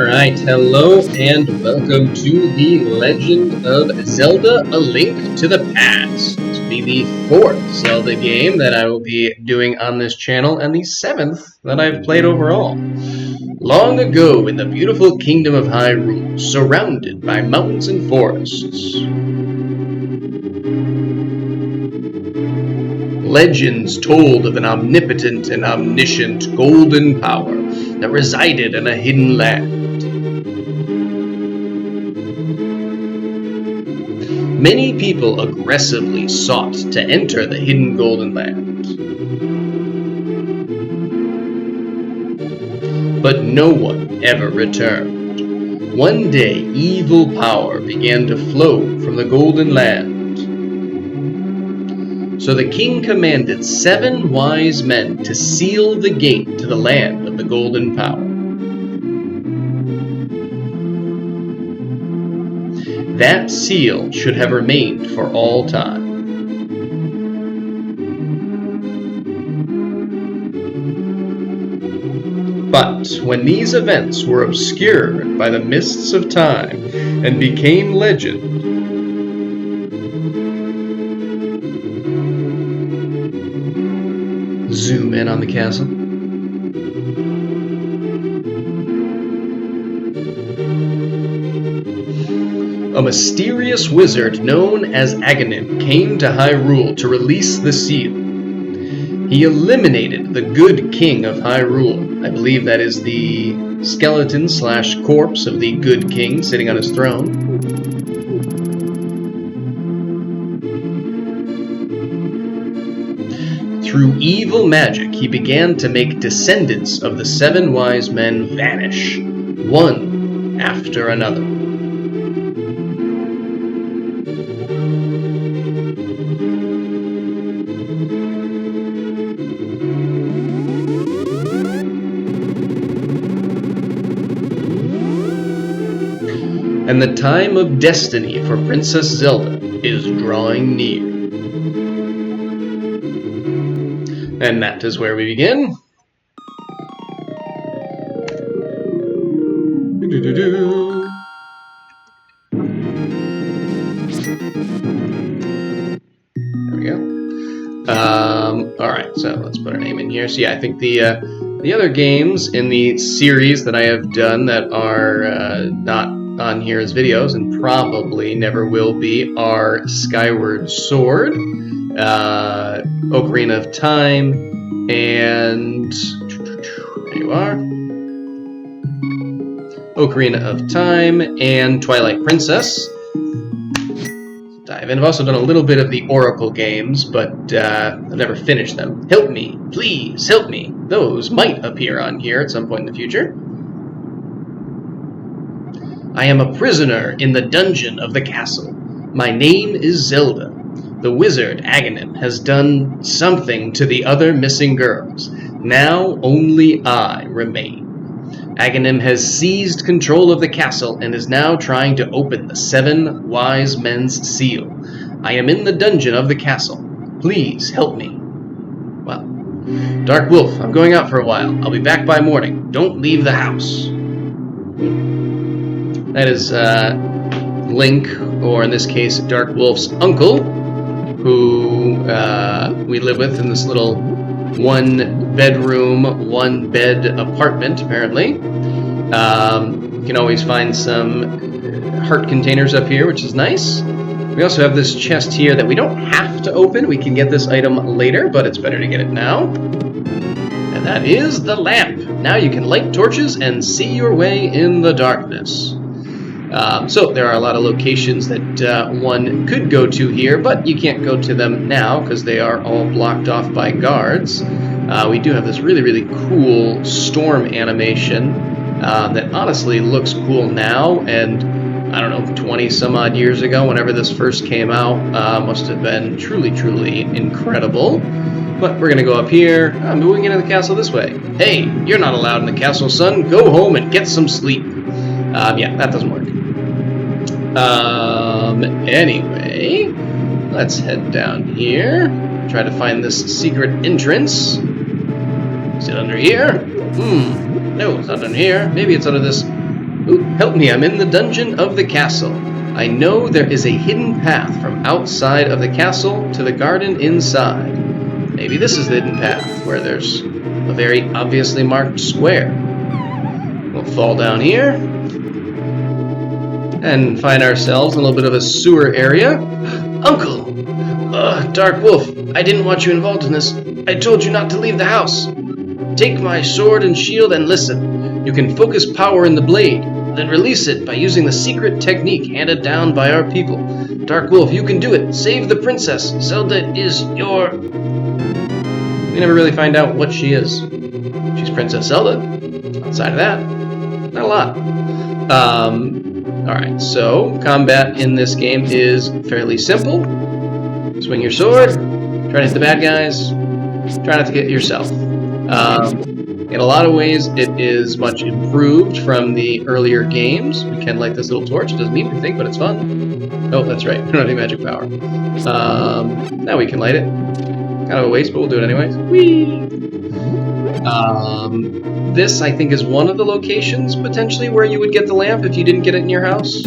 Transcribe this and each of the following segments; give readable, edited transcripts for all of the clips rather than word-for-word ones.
Alright, hello and welcome to the Legend of Zelda: A Link to the Past. This will be the 4th Zelda game that I will be doing on this channel, and the 7th that I've played overall. Long ago in the beautiful kingdom of Hyrule, surrounded by mountains and forests, legends told of an omnipotent and omniscient golden power that resided in a hidden land. Many people aggressively sought to enter the hidden golden land, but no one ever returned. One day, evil power began to flow from the golden land. So the king commanded 7 wise men to seal the gate to the land of the golden power. That seal should have remained for all time. But when these events were obscured by the mists of time and became legend, zoom in on the castle. A mysterious wizard known as Aghanim came to Hyrule to release the seal. He eliminated the good king of Hyrule. I believe that is the skeleton / corpse of the good king sitting on his throne. Through evil magic, he began to make descendants of the 7 wise men vanish, one after another. And the time of destiny for Princess Zelda is drawing near. And that is where we begin. There we go. Alright, so let's put our name in here. So yeah, I think the other games in the series that I have done that are not on here as videos, and probably never will be, are Skyward Sword, Ocarina of Time, and there you are, Ocarina of Time, and Twilight Princess. Dive in. I've also done a little bit of the Oracle games, but I've never finished them. Help me, please, help me. Those might appear on here at some point in the future. I am a prisoner in the dungeon of the castle. My name is Zelda. The wizard Aghanim has done something to the other missing girls. Now only I remain. Aghanim has seized control of the castle and is now trying to open the 7 wise men's seal. I am in the dungeon of the castle. Please help me. Well, Dark Wolf, I'm going out for a while. I'll be back by morning. Don't leave the house. That is Link, or in this case, Dark Wolf's uncle, who we live with in this little 1-bedroom, 1-bed apartment, apparently. You can always find some heart containers up here, which is nice. We also have this chest here that we don't have to open. We can get this item later, but it's better to get it now. And that is the lamp. Now you can light torches and see your way in the darkness. So there are a lot of locations that one could go to here, but you can't go to them now because they are all blocked off by guards. We do have this really, really cool storm animation that honestly looks cool now, and I don't know, 20 some odd years ago, whenever this first came out, must have been truly, truly incredible. But we're going to go up here. I'm moving into the castle this way. Hey, you're not allowed in the castle, son. Go home and get some sleep. Yeah, that doesn't work. Anyway, let's head down here. Try to find this secret entrance. Is it under here? No, it's not under here. Maybe it's under this Ooh, help me, I'm in the dungeon of the castle. I know there is a hidden path from outside of the castle to the garden inside. Maybe this is the hidden path, where there's a very obviously marked square. We'll fall down here and find ourselves in a little bit of a sewer area. Uncle! Dark Wolf, I didn't want you involved in this. I told you not to leave the house. Take my sword and shield and listen. You can focus power in the blade, then release it by using the secret technique handed down by our people. Dark Wolf, you can do it. Save the princess. Zelda is your... We never really find out what she is. She's Princess Zelda. Outside of that, not a lot. Alright, so combat in this game is fairly simple. Swing your sword, try to hit the bad guys, try not to get yourself. In a lot of ways, it is much improved from the earlier games. We can light this little torch. It doesn't mean anything, but it's fun. Oh, that's right. We don't have any magic power. Now we can light it. Kind of a waste, but we'll do it anyways. Whee! This, I think, is one of the locations, potentially, where you would get the lamp if you didn't get it in your house.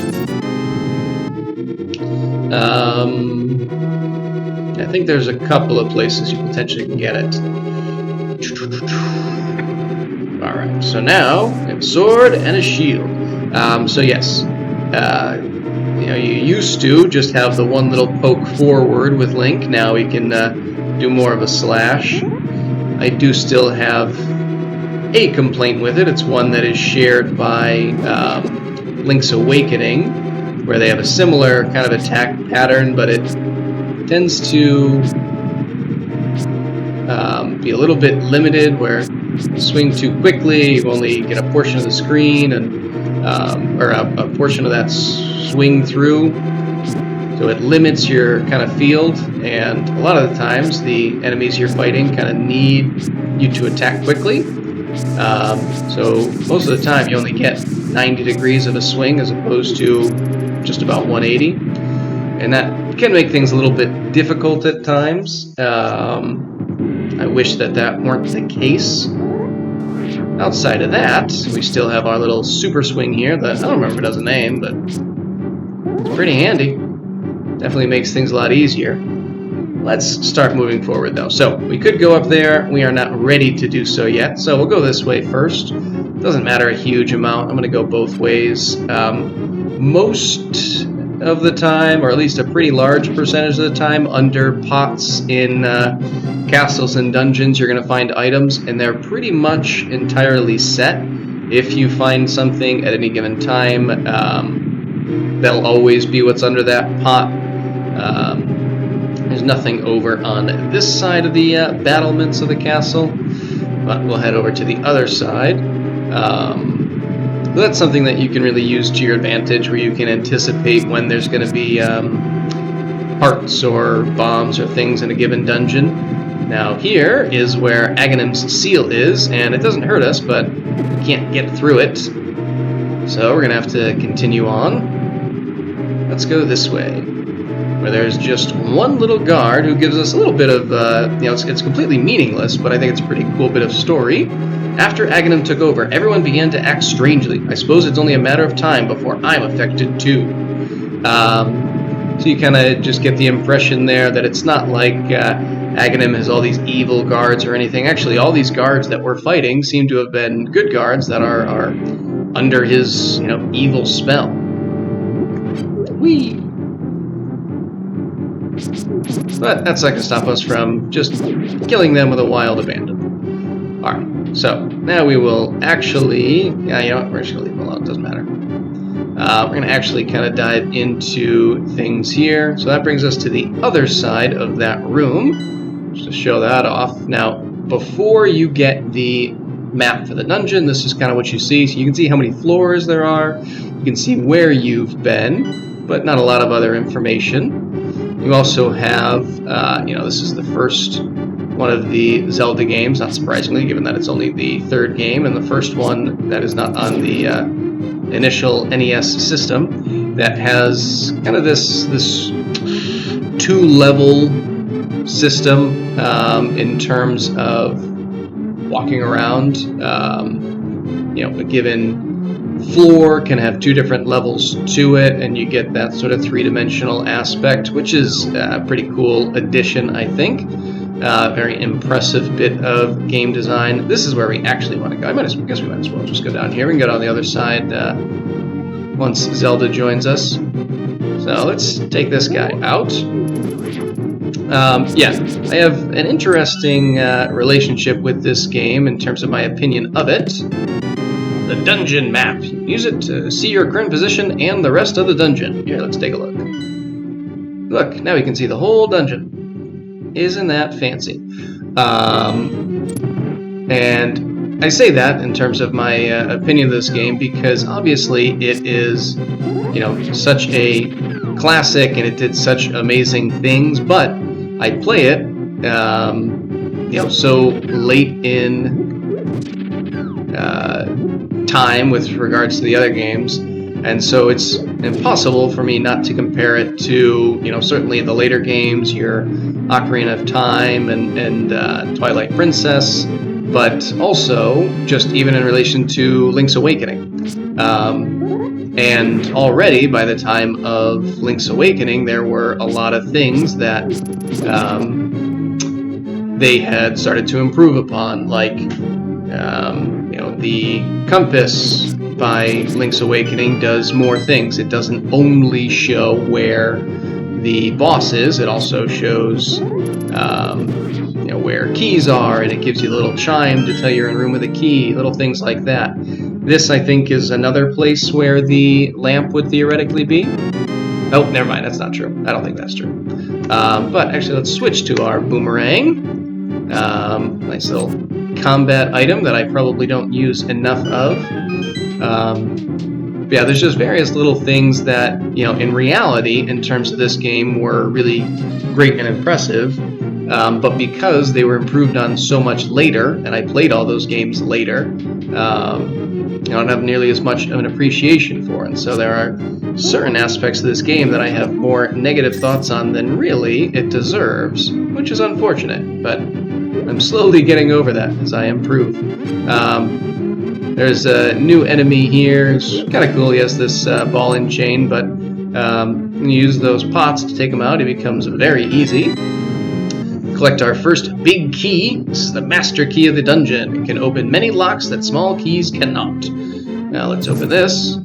I think there's a couple of places you potentially can get it. Alright, so now we have a sword and a shield. So yes, you used to just have the one little poke forward with Link. Now we can do more of a slash. I do still have a complaint with it. It's one that is shared by Link's Awakening, where they have a similar kind of attack pattern, but it tends to be a little bit limited, where you swing too quickly, you only get a portion of the screen, and or a portion of that swing through. So it limits your kind of field, and a lot of the times the enemies you're fighting kind of need you to attack quickly. So most of the time you only get 90 degrees of a swing as opposed to just about 180. And that can make things a little bit difficult at times. I wish that weren't the case. Outside of that, we still have our little super swing here that I don't remember if it has a name, but it's pretty handy. Definitely makes things a lot easier. Let's start moving forward though. So we could go up there. We are not ready to do so yet, so we'll go this way first. Doesn't matter a huge amount. I'm going to go both ways. Most of the time, or at least a pretty large percentage of the time, under pots in castles and dungeons, you're going to find items, and they're pretty much entirely set. If you find something at any given time, that'll always be what's under that pot. There's nothing over on this side of the battlements of the castle, but we'll head over to the other side. That's something that you can really use to your advantage, where you can anticipate when there's going to be hearts or bombs or things in a given dungeon. Now here is where Aghanim's seal is, and it doesn't hurt us, but we can't get through it. So we're going to have to continue on. Let's go this way, where there's just one little guard who gives us a little bit of, it's completely meaningless, but I think it's a pretty cool bit of story. After Aghanim took over, everyone began to act strangely. I suppose it's only a matter of time before I'm affected too. So you kind of just get the impression there that it's not like Aghanim has all these evil guards or anything. Actually, all these guards that we're fighting seem to have been good guards that are under his, evil spell. Whee! But that's not going to stop us from just killing them with a wild abandon. Alright, so now we will actually... we're just going to leave them alone, it doesn't matter. We're going to actually kind of dive into things here. So that brings us to the other side of that room, just to show that off. Now, before you get the map for the dungeon, this is kind of what you see. So you can see how many floors there are. You can see where you've been, but not a lot of other information. You also have, this is the first one of the Zelda games, not surprisingly, given that it's only the third game, and the first one that is not on the initial NES system, that has kind of this two-level system in terms of walking around, a given floor can have 2 different levels to it, and you get that sort of 3-dimensional aspect, which is a pretty cool addition, I think. Very impressive bit of game design. This is where we actually want to go. I guess we might as well just go down here. We can go down the other side once Zelda joins us. So let's take this guy out. Yeah, I have an interesting relationship with this game in terms of my opinion of it. The dungeon map. Use it to see your current position and the rest of the dungeon. Here, let's take a look. Look, now we can see the whole dungeon. Isn't that fancy? And I say that in terms of my opinion of this game because obviously it is, you know, such a classic and it did such amazing things, but I play it, you know, so late in time with regards to the other games, and so it's impossible for me not to compare it to, you know, certainly the later games, your Ocarina of Time and Twilight Princess, but also just even in relation to Link's Awakening. And already by the time of Link's Awakening, there were a lot of things that they had started to improve upon, like you know, the compass by Link's Awakening does more things. It doesn't only show where the boss is, it also shows you know, where keys are, and it gives you a little chime to tell you're in a room with a key, little things like that. This, I think, is another place where the lamp would theoretically be. Oh, never mind, that's not true. I don't think that's true. But actually, let's switch to our boomerang. Nice little combat item that I probably don't use enough of. Yeah, there's just various little things that, you know, in reality, in terms of this game, were really great and impressive. But because they were improved on so much later, and I played all those games later, I don't have nearly as much of an appreciation for. And so there are certain aspects of this game that I have more negative thoughts on than really it deserves, which is unfortunate, but I'm slowly getting over that as I improve. There's a new enemy here. It's kind of cool. He has this ball and chain, but when you use those pots to take him out, he becomes very easy. Collect our first big key. This is the master key of the dungeon. It can open many locks that small keys cannot. Now let's open this.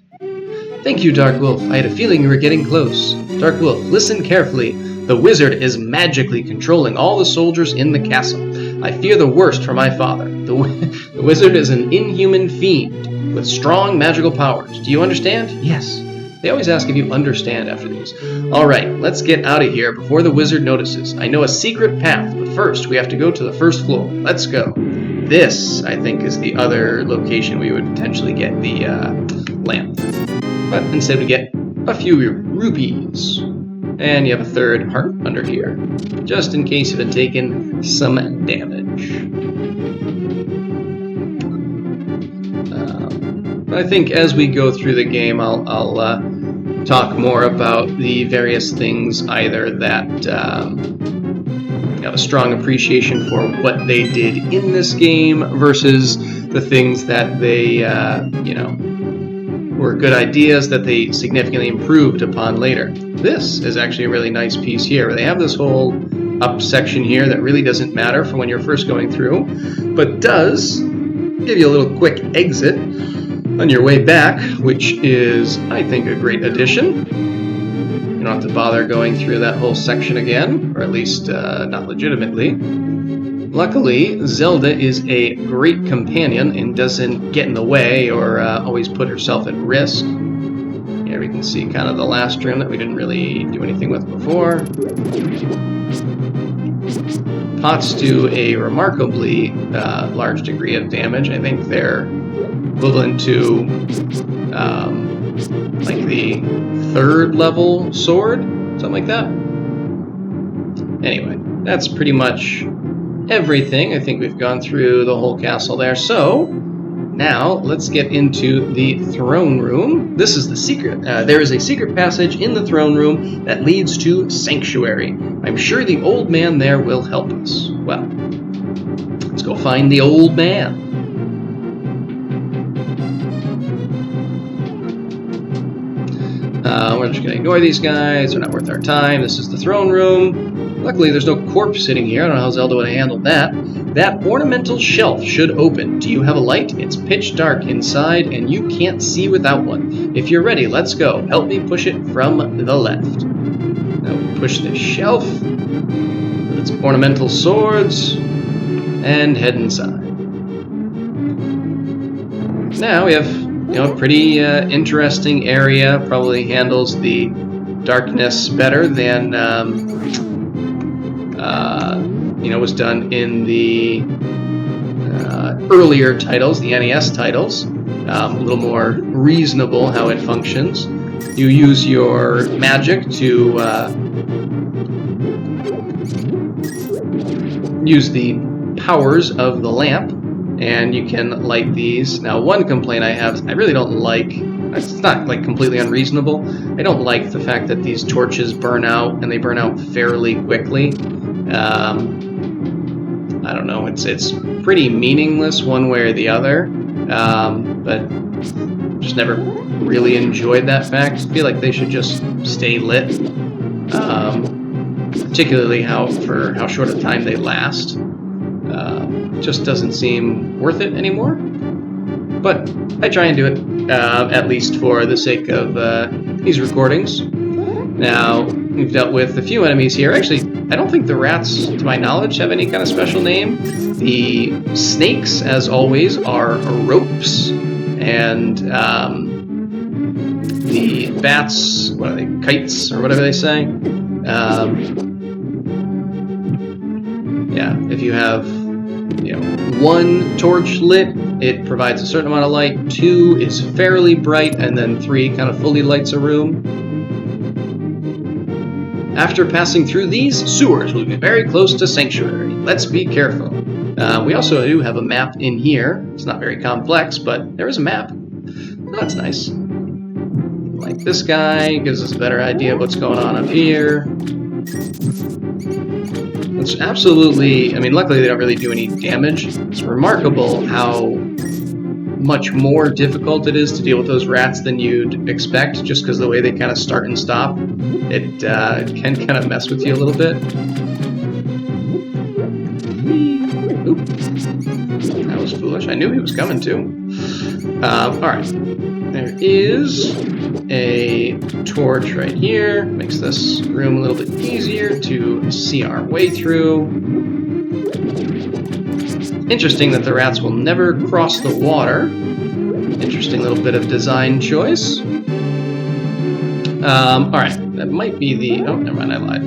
Thank you, Dark Wolf. I had a feeling you were getting close. Dark Wolf, listen carefully. The wizard is magically controlling all the soldiers in the castle. I fear the worst for my father. The wizard is an inhuman fiend with strong magical powers. Do you understand? Yes. They always ask if you understand after these. Alright, let's get out of here before the wizard notices. I know a secret path, but first we have to go to the first floor. Let's go. This, I think, is the other location we would potentially get the lamp. But instead we get a few rupees. And you have a third heart under here, just in case you've been taking some damage. I think as we go through the game, I'll talk more about the various things either that have a strong appreciation for what they did in this game versus the things that they, you know, were good ideas that they significantly improved upon later. This is actually a really nice piece here. They have this whole up section here that really doesn't matter for when you're first going through, but does give you a little quick exit on your way back, which is, I think, a great addition. You don't have to bother going through that whole section again, or at least not legitimately. Luckily, Zelda is a great companion and doesn't get in the way or always put herself at risk. Here we can see kind of the last room that we didn't really do anything with before. Pots do a remarkably large degree of damage. I think they're equivalent to like the 3rd level sword, something like that. Anyway, that's pretty much everything. I think we've gone through the whole castle there. So now let's get into the throne room. This is the secret. There is a secret passage in the throne room that leads to Sanctuary. I'm sure the old man there will help us. Well, let's go find the old man. We're just going to ignore these guys. They're not worth our time. This is the throne room. Luckily, there's no corpse sitting here. I don't know how Zelda would have handled that. That ornamental shelf should open. Do you have a light? It's pitch dark inside, and you can't see without one. If you're ready, let's go. Help me push it from the left. Now we push this shelf with its ornamental swords and head inside. Now we have, a pretty interesting area. Probably handles the darkness better than was done in the earlier titles, the NES titles. A little more reasonable how it functions. You use your magic to use the powers of the lamp, and you can light these. Now, one complaint I have is I really don't like, it's not like completely unreasonable, I don't like the fact that these torches burn out, and they burn out fairly quickly. I don't know, it's pretty meaningless one way or the other, but just never really enjoyed that fact. I feel like they should just stay lit, particularly for how short a time they last. It just doesn't seem worth it anymore, but I try and do it, at least for the sake of these recordings. Now, we've dealt with a few enemies here. Actually, I don't think the rats, to my knowledge, have any kind of special name. The snakes, as always, are ropes, and the bats, what are they, kites, or whatever they say? Yeah, if you have, one torch lit, it provides a certain amount of light, 2 is fairly bright, and then 3 kind of fully lights a room. After passing through these sewers, we'll be very close to Sanctuary. Let's be careful. We also do have a map in here. It's not very complex, but there is a map. Oh, that's nice. Like this guy, gives us a better idea of what's going on up here. It's absolutely, luckily they don't really do any damage. It's remarkable how much more difficult it is to deal with those rats than you'd expect, just because of the way they kind of start and stop. It can kind of mess with you a little bit. Oop. That was foolish. I knew he was coming too. Alright. There is a torch right here. Makes this room a little bit easier to see our way through. Interesting that the rats will never cross the water. Interesting little bit of design choice. Alright, that might be the... Oh, never mind, I lied.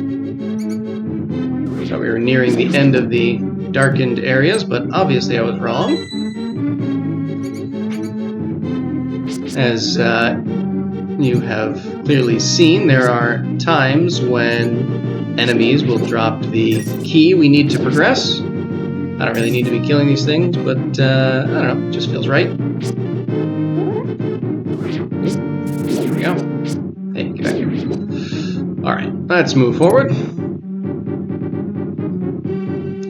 I thought we were nearing the end of the darkened areas, but obviously I was wrong. As you have clearly seen, there are times when enemies will drop the key we need to progress. I don't really need to be killing these things, but I don't know, it just feels right. There we go. Hey, get back here. Alright, let's move forward.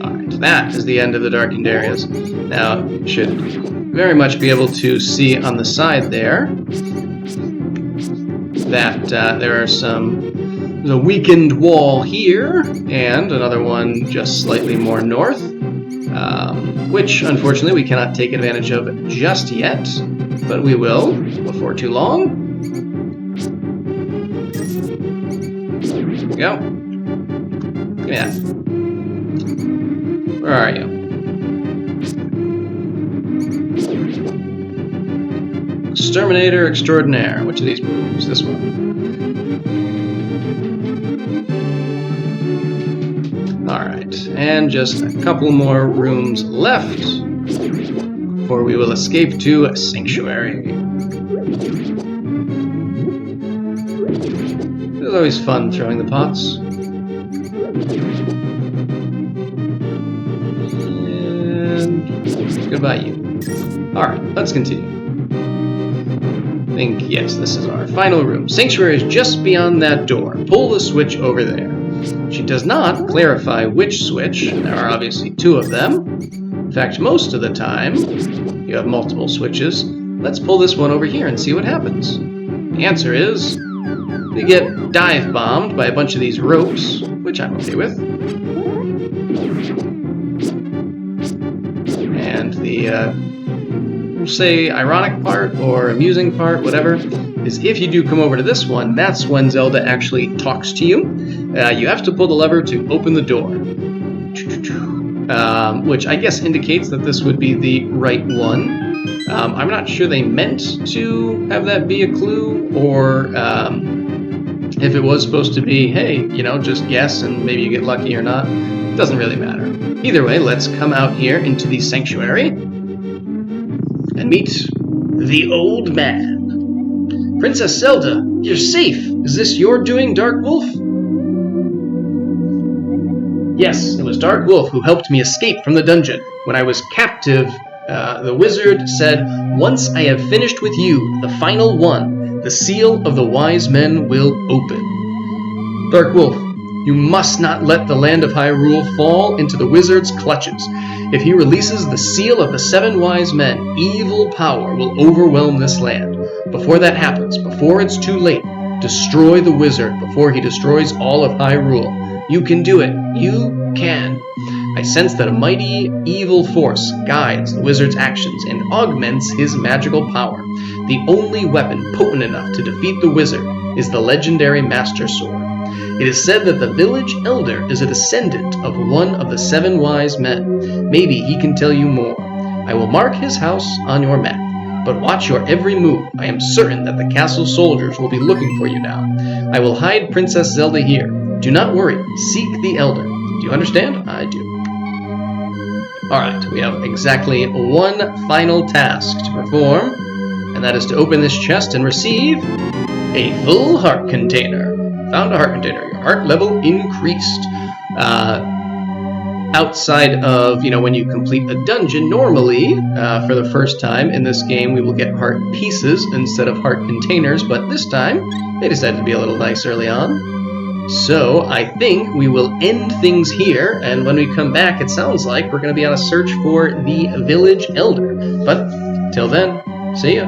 Alright, that is the end of the darkened areas. Now, you should very much be able to see on the side there that there are there's a weakened wall here, and another one just slightly more north. Which, unfortunately, we cannot take advantage of just yet, but we will before too long. There we go. Give me that. Where are you? Exterminator Extraordinaire. Which of these moves? This one. Alright, and just a couple more rooms left before we will escape to Sanctuary. It was always fun throwing the pots. And goodbye you. Alright, let's continue. I think, yes, this is our final room. Sanctuary is just beyond that door. Pull the switch over there. She does not clarify which switch. There are obviously 2 of them. In fact, most of the time, you have multiple switches. Let's pull this one over here and see what happens. The answer is We get dive bombed by a bunch of these ropes, which I'm okay with. And the, we'll say ironic part or amusing part, whatever, is if you do come over to this one, that's when Zelda actually talks to you. You have to pull the lever to open the door. Which I guess indicates that this would be the right one. I'm not sure they meant to have that be a clue, or if it was supposed to be, hey, you know, just guess and maybe you get lucky or not. It doesn't really matter. Either way, let's come out here into the sanctuary and meet the old man. Princess Zelda, you're safe. Is this your doing, Dark Wolf? Yes, it was Dark Wolf who helped me escape from the dungeon. When I was captive, the wizard said, "Once I have finished with you, the final one, the seal of the wise men will open." Dark Wolf, you must not let the land of Hyrule fall into the wizard's clutches. If he releases the seal of the 7 wise men, evil power will overwhelm this land. Before that happens, before it's too late, destroy the wizard before he destroys all of Hyrule. You can do it. You can. I sense that a mighty evil force guides the wizard's actions and augments his magical power. The only weapon potent enough to defeat the wizard is the legendary Master Sword. It is said that the village elder is a descendant of one of the 7 wise men. Maybe he can tell you more. I will mark his house on your map, but watch your every move. I am certain that the castle soldiers will be looking for you now. I will hide Princess Zelda here. Do not worry. Seek the elder. Do you understand? I do. Alright, we have exactly one final task to perform, and that is to open this chest and receive a full heart container. Found a heart container. Your heart level increased. Outside of, you know, when you complete a dungeon, normally, for the first time in this game, we will get heart pieces instead of heart containers, but this time, they decided to be a little nice early on. So, I think we will end things here, and when we come back, it sounds like we're going to be on a search for the village elder. But, till then, see ya.